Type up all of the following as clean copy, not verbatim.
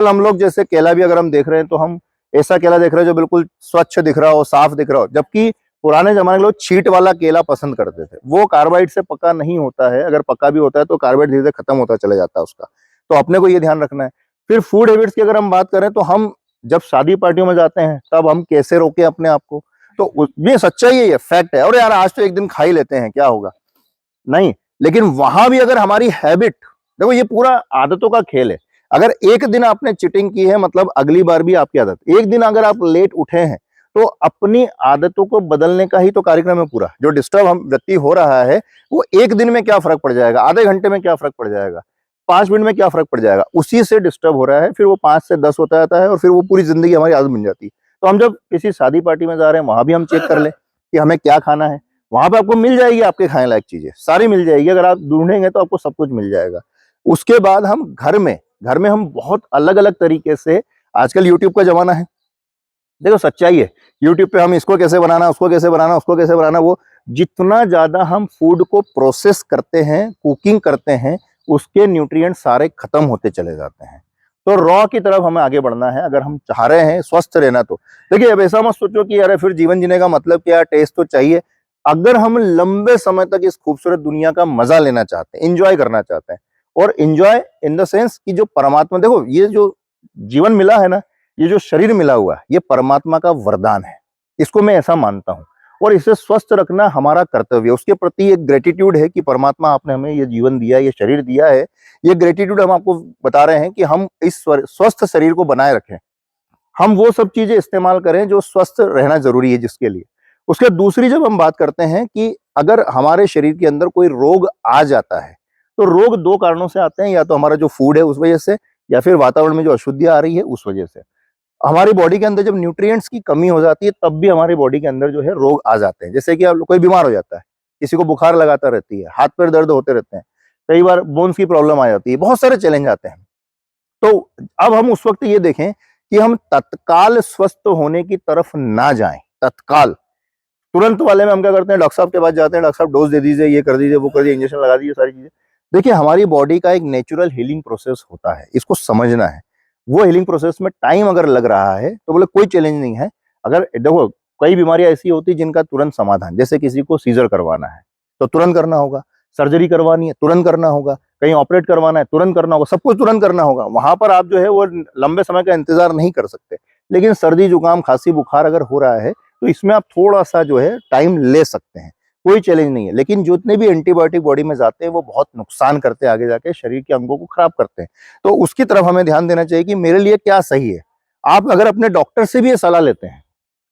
हम लोग जैसे केला भी अगर हम देख रहे हैं तो हम ऐसा केला देख रहे हैं जो बिल्कुल स्वच्छ दिख रहा हो, साफ दिख रहा हो, जबकि पुराने जमाने के लोग छींट वाला केला पसंद करते थे। वो कार्बाइड से पका नहीं होता है, अगर पका भी होता है तो कार्बाइड धीरे धीरे खत्म होता चला जाता है उसका। तो अपने को ये ध्यान रखना है। फिर फूड हैबिट्स की अगर हम बात करें तो हम जब शादी पार्टियों में जाते हैं तब हम कैसे रोके अपने आप को, तो ये सच्चाई है, ये फैक्ट है। और यार आज तो एक दिन खा ही लेते हैं, क्या होगा, नहीं। लेकिन वहां भी अगर हमारी हैबिट, देखो ये पूरा आदतों का खेल है। अगर एक दिन आपने चीटिंग की है मतलब अगली बार भी आपकी आदत, एक दिन अगर आप लेट उठे हैं तो अपनी आदतों को बदलने का ही तो कार्यक्रम है पूरा। जो डिस्टर्ब हम व्यक्ति हो रहा है वो एक दिन में क्या फर्क पड़ जाएगा, आधे घंटे में क्या फर्क पड़ जाएगा, 5 मिनट में क्या फर्क पड़ जाएगा, उसी से डिस्टर्ब हो रहा है। फिर वो 5 से 10 होता जाता है और फिर वो पूरी जिंदगी हमारी आदत बन जाती है। तो हम जब किसी शादी पार्टी में जा रहे हैं वहां भी हम चेक कर ले कि हमें क्या खाना है। वहां पे आपको मिल जाएगी, आपके खाने लायक चीजें सारी मिल जाएगी, अगर आप ढूंढेंगे तो आपको सब कुछ मिल जाएगा। उसके बाद हम घर में हम बहुत अलग अलग तरीके से, आजकल यूट्यूब का जमाना है, देखो सच्चाई है, यूट्यूब पे हम इसको कैसे बनाना, उसको कैसे बनाना, उसको कैसे बनाना, वो जितना ज्यादा हम फूड को प्रोसेस करते हैं, कुकिंग करते हैं, उसके न्यूट्रिएंट सारे खत्म होते चले जाते हैं। तो रॉ की तरफ हमें आगे बढ़ना है अगर हम चाह रहे हैं स्वस्थ रहना। तो देखिए अब ऐसा मत सोचो कि यार फिर जीवन जीने का मतलब क्या, टेस्ट तो चाहिए। अगर हम लंबे समय तक इस खूबसूरत दुनिया का मजा लेना चाहते हैं, इंजॉय करना चाहते हैं, और इंजॉय इन द सेंस कि जो परमात्मा, देखो ये जो जीवन मिला है ना, ये जो शरीर मिला हुआ है, ये परमात्मा का वरदान है, इसको मैं ऐसा मानता हूं। और इसे स्वस्थ रखना हमारा कर्तव्य है, उसके प्रति एक ग्रेटिट्यूड है कि परमात्मा आपने हमें ये जीवन दिया, ये शरीर दिया है। ये ग्रेटिट्यूड हम आपको बता रहे हैं कि हम इस स्वस्थ शरीर को बनाए रखें, हम वो सब चीजें इस्तेमाल करें जो स्वस्थ रहना जरूरी है जिसके लिए। उसके दूसरी जब हम बात करते हैं कि अगर हमारे शरीर के अंदर कोई रोग आ जाता है तो रोग दो कारणों से आते हैं, या तो हमारा जो फूड है उस वजह से, या फिर वातावरण में जो अशुद्धियां आ रही है उस वजह से। हमारी बॉडी के अंदर जब न्यूट्रिएंट्स की कमी हो जाती है तब भी हमारी बॉडी के अंदर जो है रोग आ जाते हैं। जैसे कि आप कोई बीमार हो जाता है, किसी को बुखार लगाता रहती है, हाथ पैर दर्द होते रहते हैं, कई बार बोन्स की प्रॉब्लम आ जाती है, बहुत सारे चैलेंज आते हैं। तो अब हम उस वक्त ये देखें कि हम तत्काल स्वस्थ होने की तरफ ना जाएं। तत्काल तुरंत वाले में हम क्या करते हैं, डॉक्टर साहब के पास जाते हैं, डॉक्टर साहब डोज दे दीजिए, ये कर दीजिए, वो कर दीजिए, इंजेक्शन लगा दीजिए, सारी चीजें। देखिए हमारी बॉडी का एक नेचुरल हीलिंग प्रोसेस होता है, इसको समझना है। वो हीलिंग प्रोसेस में टाइम अगर लग रहा है तो बोले कोई चैलेंज नहीं है। अगर देखो कई बीमारियां ऐसी होती है जिनका तुरंत समाधान, जैसे किसी को सीजर करवाना है तो तुरंत करना होगा, सर्जरी करवानी है तुरंत करना होगा, कहीं ऑपरेट करवाना है तुरंत करना होगा, सब कुछ तुरंत करना होगा। वहां पर आप जो है वो लंबे समय का इंतजार नहीं कर सकते। लेकिन सर्दी जुकाम खांसी बुखार अगर हो रहा है तो इसमें आप थोड़ा सा जो है टाइम ले सकते हैं, कोई चैलेंज नहीं है। लेकिन जितने भी एंटीबायोटिक बॉडी में जाते हैं वो बहुत नुकसान करते हैं, आगे जाके शरीर के अंगों को खराब करते हैं। तो उसकी तरफ हमें ध्यान देना चाहिए कि मेरे लिए क्या सही है। आप अगर अपने डॉक्टर से भी ये सलाह लेते हैं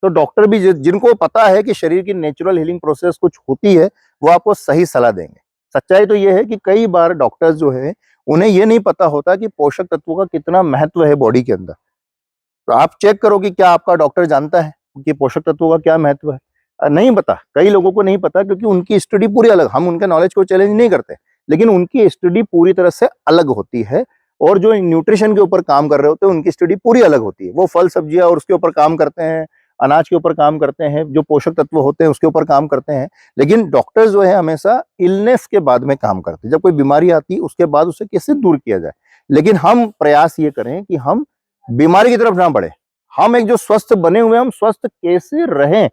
तो डॉक्टर भी जिनको पता है कि शरीर की नेचुरल हीलिंग प्रोसेस कुछ होती है, वो आपको सही सलाह देंगे। सच्चाई तो ये है कि कई बार डॉक्टर्स जो है उन्हें ये नहीं पता होता कि पोषक तत्वों का कितना महत्व है बॉडी के अंदर। तो आप चेक करो कि क्या आपका डॉक्टर जानता है कि पोषक तत्वों का क्या महत्व है। नहीं पता, कई लोगों को नहीं पता क्योंकि उनकी स्टडी पूरी अलग, हम उनके नॉलेज को चैलेंज नहीं करते, लेकिन उनकी स्टडी पूरी तरह से अलग होती है। और जो न्यूट्रिशन के ऊपर काम कर रहे होते हैं उनकी स्टडी पूरी अलग होती है। वो फल सब्जियां और उसके ऊपर काम करते हैं, अनाज के ऊपर काम करते हैं, जो पोषक तत्व होते हैं उसके ऊपर काम करते हैं। लेकिन डॉक्टर्स जो है हमेशा इलनेस के बाद में काम करते हैं, जब कोई बीमारी आती है उसके बाद उसे कैसे दूर किया जाए। लेकिन हम प्रयास ये करें कि हम बीमारी की तरफ ना बढ़े, हम एक जो स्वस्थ बने हुए हैं हम स्वस्थ कैसे रहें,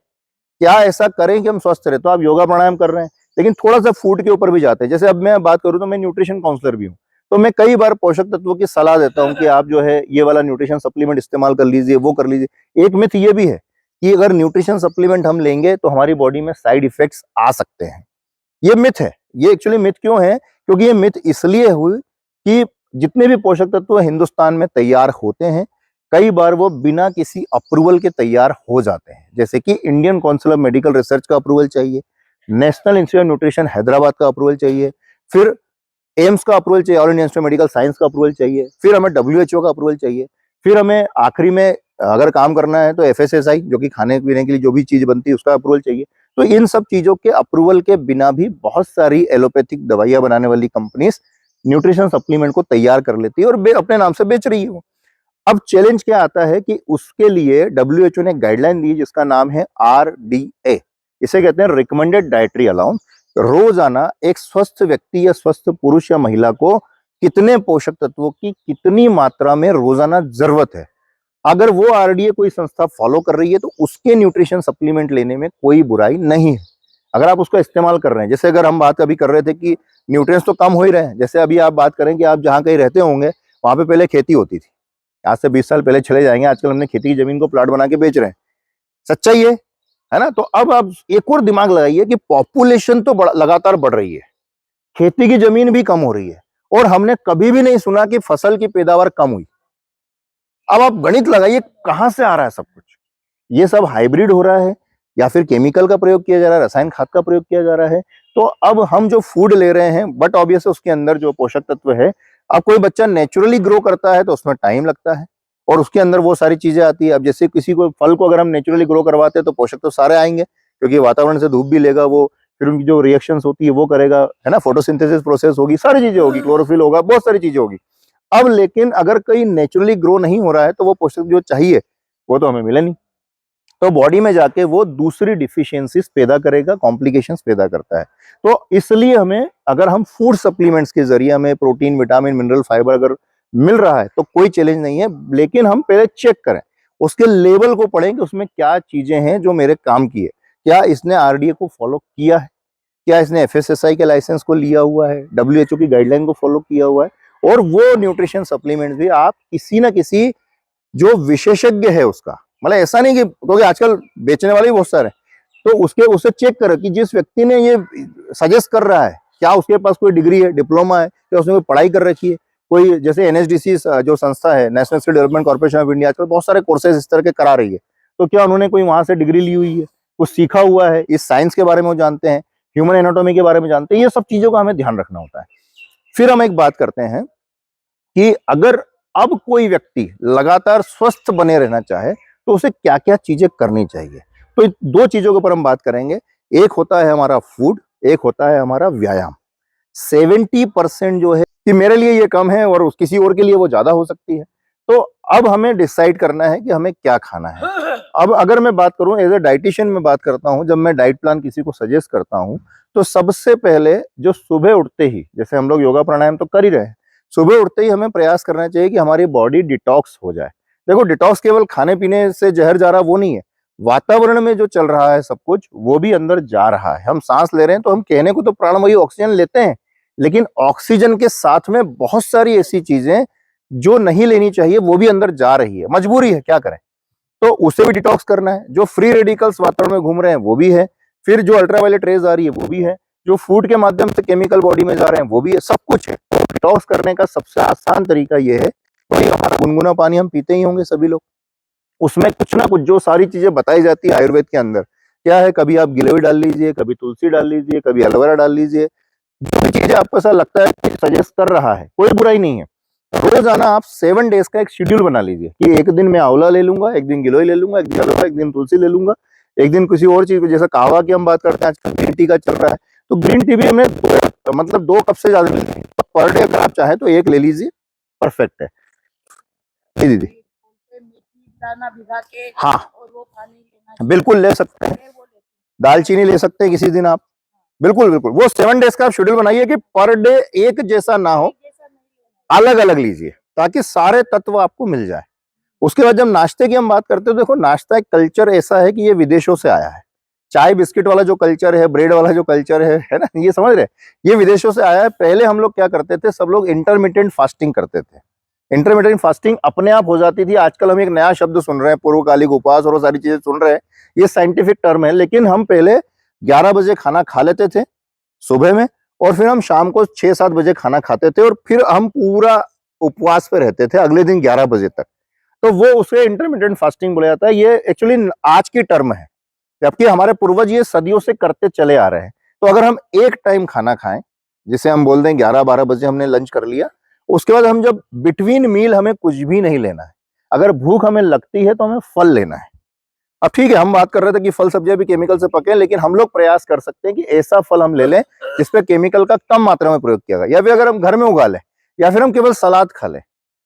क्या ऐसा करें कि हम स्वस्थ रहे। तो आप योगा प्राणायाम कर रहे हैं लेकिन थोड़ा सा फूड के ऊपर भी जाते हैं। जैसे अब मैं बात करूं तो मैं न्यूट्रिशन काउंसलर भी हूं, तो मैं कई बार पोषक तत्वों की सलाह देता हूं कि आप जो है ये वाला न्यूट्रिशन सप्लीमेंट इस्तेमाल कर लीजिए, वो कर लीजिए। एक मिथ ये भी है कि अगर न्यूट्रिशन सप्लीमेंट हम लेंगे तो हमारी बॉडी में साइड इफेक्ट्स आ सकते हैं। ये मिथ है। ये एक्चुअली मिथ क्यों है, क्योंकि ये मिथ इसलिए हुई कि जितने भी पोषक तत्व हिंदुस्तान में तैयार होते हैं कई बार वो बिना किसी अप्रूवल के तैयार हो जाते हैं। जैसे कि Indian council of medical research का अप्रूवल चाहिए, national institute of nutrition Hyderabad का अप्रूवल चाहिए, फिर एम्स का अप्रूवल चाहिए, all India institute of medical science का अप्रूवल चाहिए, फिर हमें डब्ल्यूएचओ का अप्रूवल चाहिए, फिर हमें आखिरी में अगर काम करना है तो एफएसएसआई जो कि खाने पीने के लिए जो भी चीज बनती है उसका अप्रूवल चाहिए। तो इन सब चीजों के अप्रूवल के बिना भी बहुत सारी एलोपैथिक दवाइयां बनाने वाली कंपनीज न्यूट्रिशन सप्लीमेंट को तैयार कर लेती है और अपने नाम से बेच रही है। अब चैलेंज क्या आता है कि उसके लिए डब्ल्यूएचओ ने गाइडलाइन दी जिसका नाम है आरडीए, इसे कहते हैं रिकमेंडेड डाइटरी अलाउंस। रोजाना एक स्वस्थ व्यक्ति या स्वस्थ पुरुष या महिला को कितने पोषक तत्वों की कितनी मात्रा में रोजाना जरूरत है। अगर वो आरडीए कोई संस्था फॉलो कर रही है तो उसके न्यूट्रिशन सप्लीमेंट लेने में कोई बुराई नहीं है, अगर आप उसका इस्तेमाल कर रहे हैं। जैसे अगर हम बात अभी कर रहे थे कि न्यूट्रिएंट्स तो कम हो ही रहे हैं, जैसे अभी आप बात करें कि आप जहाँ कहीं रहते होंगे वहां पे पहले खेती होती थी, आज से 20 साल पहले चले जाएंगे, आजकल हमने खेती की जमीन को प्लाट बना के बेच रहे हैं, सच्चाई है ना। तो अब आप एक और दिमाग लगाइए कि पॉपुलेशन तो लगातार बढ़ रही है, खेती की जमीन भी कम हो रही है, और हमने कभी भी नहीं सुना कि फसल की पैदावार कम हुई। अब आप गणित लगाइए कहां से आ रहा है सब कुछ, ये सब हाइब्रिड हो रहा है या फिर केमिकल का प्रयोग किया जा रहा है, रसायन खाद का प्रयोग किया जा रहा है। तो अब हम जो फूड ले रहे हैं बट ऑब्वियस उसके अंदर जो पोषक तत्व है, अब कोई बच्चा नेचुरली ग्रो करता है तो उसमें टाइम लगता है और उसके अंदर वो सारी चीजें आती है। अब जैसे किसी को फल को अगर हम नेचुरली ग्रो करवाते हैं तो पोषक तो सारे आएंगे, क्योंकि वातावरण से धूप भी लेगा वो, फिर उनकी जो रिएक्शंस होती है वो करेगा, है ना, फोटोसिंथेसिस प्रोसेस होगी, सारी चीजें होगी, क्लोरोफिल होगा, बहुत सारी चीजें होगी। अब लेकिन अगर कहीं नेचुरली ग्रो नहीं हो रहा है तो वो पोषक जो चाहिए वो तो हमें मिले नहीं, तो बॉडी में जाके वो दूसरी डिफिशियंसीज पैदा करेगा, कॉम्प्लिकेशंस पैदा करता है। तो इसलिए हमें, अगर हम फूड सप्लीमेंट्स के जरिए हमें प्रोटीन, विटामिन, मिनरल, फाइबर अगर मिल रहा है तो कोई चैलेंज नहीं है, लेकिन हम पहले चेक करें, उसके लेवल को पढ़ें कि उसमें क्या चीजें हैं जो मेरे काम की है, क्या इसने आरडीए को फॉलो किया है, क्या इसने एफएसएसआई के लाइसेंस को लिया हुआ है, डब्ल्यूएचओ की गाइडलाइन को फॉलो किया हुआ है। और वो न्यूट्रिशन सप्लीमेंट्स भी आप किसी ना किसी जो विशेषज्ञ है उसका, मतलब ऐसा नहीं कि, क्योंकि आजकल बेचने वाले भी बहुत सारे हैं, तो उससे चेक करो कि जिस व्यक्ति ने ये सजेस्ट कर रहा है क्या उसके पास कोई डिग्री है, डिप्लोमा है, क्या उसने कोई पढ़ाई कर रखी है, कोई जैसे एनएसडीसी जो संस्था है, national skill development corporation of India, आजकल बहुत सारे कोर्सेज इस तरह के करा रही है, तो क्या उन्होंने कोई वहां से डिग्री ली हुई है, कुछ सीखा हुआ है, इस साइंस के बारे में वो जानते हैं, ह्यूमन एनाटॉमी के बारे में जानते हैं, ये सब चीजों का हमें ध्यान रखना होता है। फिर हम एक बात करते हैं कि अगर अब कोई व्यक्ति लगातार स्वस्थ बने रहना चाहे तो उसे क्या क्या चीजें करनी चाहिए। तो दो चीजों के ऊपर हम बात करेंगे, एक होता है हमारा फूड, एक होता है हमारा व्यायाम। 70% जो है कि मेरे लिए ये कम है और उस किसी और के लिए वो ज्यादा हो सकती है, तो अब हमें डिसाइड करना है कि हमें क्या खाना है। अब अगर मैं बात करूं एज ए डाइटिशियन, में बात करता हूं, जब मैं डाइट प्लान किसी को सजेस्ट करता हूं तो सबसे पहले जो सुबह उठते ही, जैसे हम लोग योगा प्राणायाम तो कर ही रहे हैं, सुबह उठते ही हमें प्रयास करना चाहिए कि हमारी बॉडी डिटॉक्स हो जाए। देखो, डिटॉक्स केवल खाने पीने से जहर जा रहा वो नहीं है, वातावरण में जो चल रहा है सब कुछ वो भी अंदर जा रहा है। हम सांस ले रहे हैं तो हम कहने को तो प्राणवायु ऑक्सीजन लेते हैं, लेकिन ऑक्सीजन के साथ में बहुत सारी ऐसी चीजें जो नहीं लेनी चाहिए वो भी अंदर जा रही है, मजबूरी है, क्या करें। तो उसे भी डिटॉक्स करना है। जो फ्री रेडिकल्स वातावरण में घूम रहे हैं वो भी है, फिर जो अल्ट्रावायलेट रेज आ रही है वो भी है, जो फूड के माध्यम से केमिकल बॉडी में जा रहे हैं वो भी है, सब कुछ है। तो डिटॉक्स करने का सबसे आसान तरीका ये है, वही हमारा गुनगुना पानी हम पीते ही होंगे सभी लोग, उसमें कुछ ना कुछ जो सारी चीजें बताई जाती है आयुर्वेद के अंदर, क्या है, कभी आप गिलोय डाल लीजिए, कभी तुलसी डाल लीजिए, कभी एलोवेरा डाल लीजिए, जो भी चीजें आपको ऐसा लगता है कि सजेस्ट कर रहा है, कोई बुराई नहीं है। रोजाना आप 7 डेज का एक शेड्यूल बना लीजिए कि एक दिन मैं आंवला ले लूंगा, एक दिन गिलोय ले लूंगा, एक दिन एलोवेरा, एक दिन तुलसी ले लूंगा, एक दिन किसी और चीज, जैसे कहवा की हम बात करते हैं, आजकल ग्रीन टी का चल रहा है, तो ग्रीन टी भी हमें मतलब 2 कप से ज्यादा मिलती है पर डे, अगर आप चाहें तो एक ले लीजिए, परफेक्ट है। जी दीदी, दाना भिगा के हाँ और वो पानी लेना बिल्कुल ले सकते हैं, दालचीनी ले सकते हैं किसी दिन आप, बिल्कुल बिल्कुल। वो 7 डेज का आप शेड्यूल बनाइए कि पर डे एक जैसा ना हो, अलग अलग लीजिए ताकि सारे तत्व आपको मिल जाए। उसके बाद जब नाश्ते की हम बात करते हैं, देखो नाश्ता एक कल्चर ऐसा है कि ये विदेशों से आया है, चाय बिस्किट वाला जो कल्चर है, ब्रेड वाला जो कल्चर है ना, ये समझ रहे, ये विदेशों से आया है। पहले हम लोग क्या करते थे, सब लोग इंटरमिटेंट फास्टिंग करते थे, इंटरमिटेंट फास्टिंग अपने आप हो जाती थी। आजकल हम एक नया शब्द सुन रहे हैं, पूर्वकालिक उपवास और वो सारी चीजें सुन रहे हैं, ये साइंटिफिक टर्म है, लेकिन हम पहले 11 बजे खाना खा लेते थे सुबह में, और फिर हम शाम को 6-7 बजे खाना खाते थे, और फिर हम पूरा उपवास पे रहते थे अगले दिन 11 बजे तक। तो वो उसे इंटरमिटेंट फास्टिंग बोला जाता है। ये एक्चुअली आज की टर्म है, जबकि हमारे पूर्वज ये सदियों से करते चले आ रहे हैं। तो अगर हम एक टाइम खाना खाएं, जिसे हम बोल दें 11-12 बजे हमने लंच कर लिया, उसके बाद हम जब बिटवीन मील हमें कुछ भी नहीं लेना है, अगर भूख हमें लगती है तो हमें फल लेना है। अब ठीक है, हम बात कर रहे थे कि फल सब्जियां भी केमिकल से पके, लेकिन हम लोग प्रयास कर सकते हैं कि ऐसा फल हम ले लें जिसपे केमिकल का कम मात्रा में प्रयोग किया गया, या फिर अगर हम घर में उगा लें, या फिर हम केवल सलाद खा लें,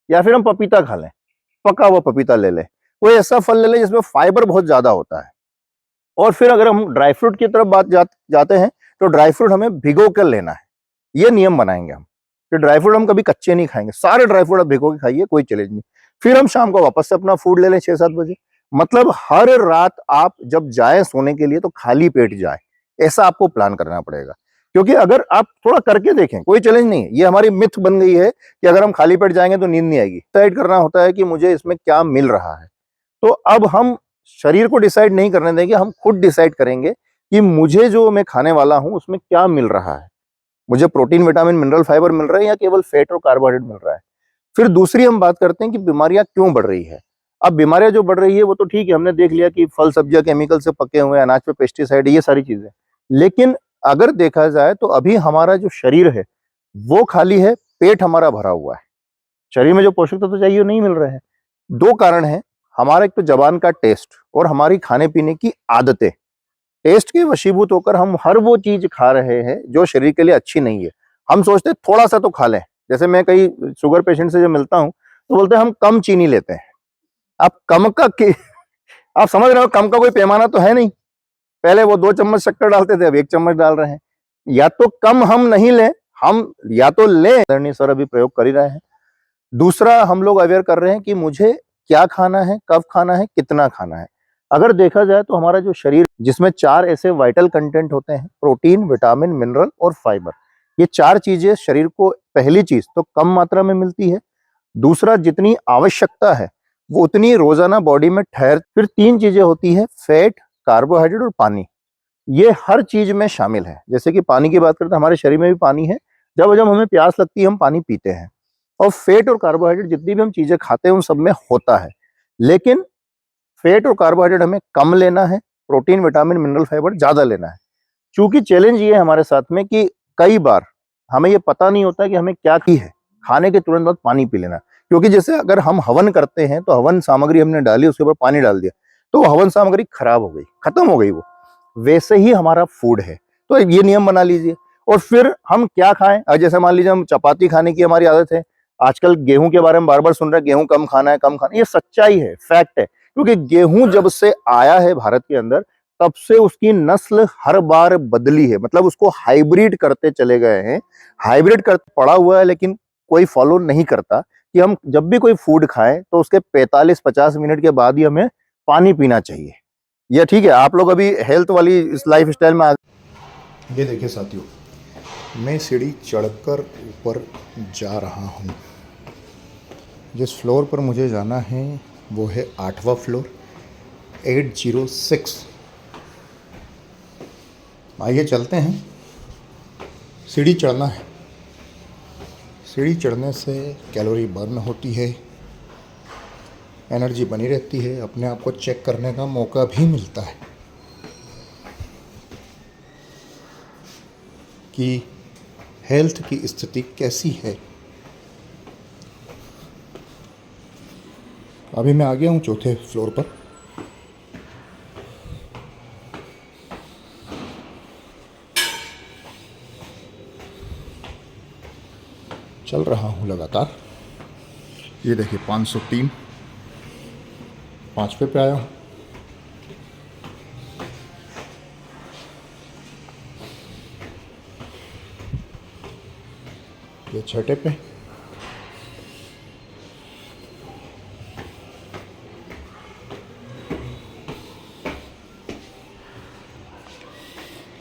या फिर हम पपीता खा लें, पका हुआ पपीता ले लें, कोई ऐसा फल ले लें जिसमें फाइबर बहुत ज्यादा होता है। और फिर अगर हम ड्राई फ्रूट की तरफ जाते हैं तो ड्राई फ्रूट हमें भिगो कर लेना है, ये नियम बनाएंगे हम। कि ड्राई फ्रूट हम कभी कच्चे नहीं खाएंगे, सारे ड्राई फ्रूट आप भिगो के खाइए, कोई चैलेंज नहीं। फिर हम शाम को वापस से अपना फूड ले लें 6-7 बजे। मतलब हर रात आप जब जाएं सोने के लिए तो खाली पेट जाएं, ऐसा आपको प्लान करना पड़ेगा। क्योंकि अगर आप थोड़ा करके देखें, कोई चैलेंज नहीं है, ये हमारी मिथ बन गई है कि अगर हम खाली पेट जाएंगे तो नींद नहीं आएगी। डिसाइड करना होता है कि मुझे इसमें क्या मिल रहा है। तो अब हम शरीर को डिसाइड नहीं करने देंगे, हम खुद डिसाइड करेंगे कि मुझे जो मैं खाने वाला हूं उसमें क्या मिल रहा है। मुझे प्रोटीन, विटामिन, मिनरल, फाइबर मिल रहा है या केवल फैट और कार्बोहाइड्रेट मिल रहा है। फिर दूसरी हम बात करते हैं कि बीमारियां क्यों बढ़ रही है। अब बीमारियां जो बढ़ रही है वो तो ठीक है, हमने देख लिया कि फल सब्जियां केमिकल से पके हुए हैं, अनाज पे पेस्टिसाइड, ये सारी चीजें। लेकिन अगर देखा जाए तो अभी हमारा जो शरीर है वो खाली है, पेट हमारा भरा हुआ है, शरीर में जो पोषक तत्व तो चाहिए वो नहीं मिल रहे हैं। 2 कारण हैं, हमारा एक तो जबान का टेस्ट और हमारी खाने पीने की आदतें। टेस्ट के वशीभूत होकर हम हर वो चीज खा रहे हैं जो शरीर के लिए अच्छी नहीं है। हम सोचते हैं थोड़ा सा तो खा लें, जैसे मैं कई शुगर पेशेंट से जब मिलता हूं तो बोलते हैं हम कम चीनी लेते हैं। आप कम का आप समझ रहे हो, कम का कोई पैमाना तो है नहीं। पहले वो 2 चम्मच शक्कर डालते थे, अब 1 चम्मच डाल रहे हैं। या तो कम हम नहीं लें, हम या तो लें, आदरणीय सर अभी प्रयोग कर ही रहे हैं। दूसरा, हम लोग अवेयर कर रहे हैं कि मुझे क्या खाना है, कब खाना है, कितना खाना है। अगर देखा जाए तो हमारा जो शरीर, जिसमें 4 ऐसे वाइटल कंटेंट होते हैं, प्रोटीन, विटामिन, मिनरल और फाइबर। ये 4 चीजें शरीर को, पहली चीज तो कम मात्रा में मिलती है, दूसरा जितनी आवश्यकता है वो उतनी रोजाना बॉडी में ठहर। फिर 3 चीजें होती है, फैट, कार्बोहाइड्रेट और पानी। ये हर चीज में शामिल है। जैसे कि पानी की बात करते हैं, हमारे शरीर में भी पानी है, जब जब हमें प्यास लगती है हम पानी पीते हैं। और फैट और कार्बोहाइड्रेट जितनी भी हम चीजें खाते हैं उन सब में होता है। लेकिन फैट और कार्बोहाइड्रेट हमें कम लेना है, प्रोटीन, विटामिन, मिनरल, फाइबर ज्यादा लेना है। क्योंकि चैलेंज ये है हमारे साथ में कि कई बार हमें ये पता नहीं होता कि हमें क्या की है, खाने के तुरंत बाद पानी पी लेना। क्योंकि जैसे अगर हम हवन करते हैं तो हवन सामग्री हमने डाली, उसके ऊपर पानी डाल दिया तो वो हवन सामग्री खराब हो गई, खत्म हो गई। वो वैसे ही हमारा फूड है, तो ये नियम बना लीजिए। और फिर हम क्या खाएं, अब जैसे मान लीजिए हम चपाती खाने की हमारी आदत है, आजकल गेहूं के बारे में बार बार सुन रहे हैं, गेहूं कम खाना है, कम खाना है। ये सच्चाई है, फैक्ट है। क्योंकि गेहूं जब से आया है भारत के अंदर, तब से उसकी नस्ल हर बार बदली है, मतलब उसको हाइब्रिड करते चले गए हैं। हाइब्रिड कर पड़ा हुआ है, लेकिन कोई फॉलो नहीं करता कि हम जब भी कोई फूड खाएं तो उसके 45-50 मिनट के बाद ही हमें पानी पीना चाहिए। ये ठीक है, आप लोग अभी हेल्थ वाली इस लाइफ स्टाइल में ये देखिए साथियों, मैं सीढ़ी चढ़कर ऊपर जा रहा हूँ। जिस फ्लोर पर मुझे जाना है वो है 8वां फ्लोर, 806। आइए चलते हैं। सीढ़ी चढ़ना है, सीढ़ी चढ़ने से कैलोरी बर्न होती है, एनर्जी बनी रहती है, अपने आप को चेक करने का मौका भी मिलता है कि हेल्थ की स्थिति कैसी है। अभी मैं आ गया हूँ 4थे फ्लोर पर। चल रहा हूँ लगातार। ये देखिए 503, 5वें पे आया हूँ। ये 6ठे पे,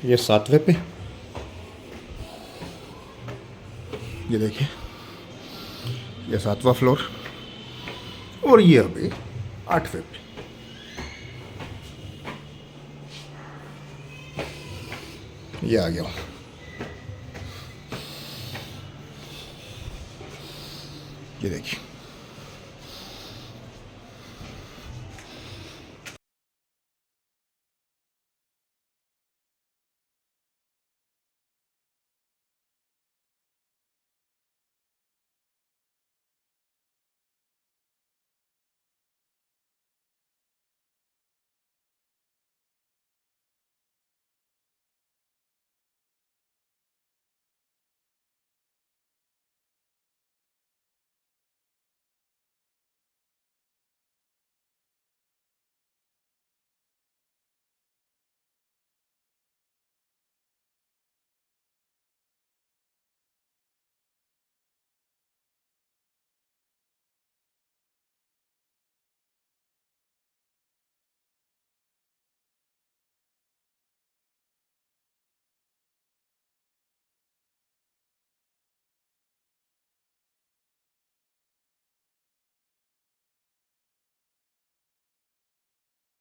ये 7वें पे, ये देखिए ये 7वां फ्लोर, और ये अभी 8वें पे। ये आ गया हूँ। ये देखिए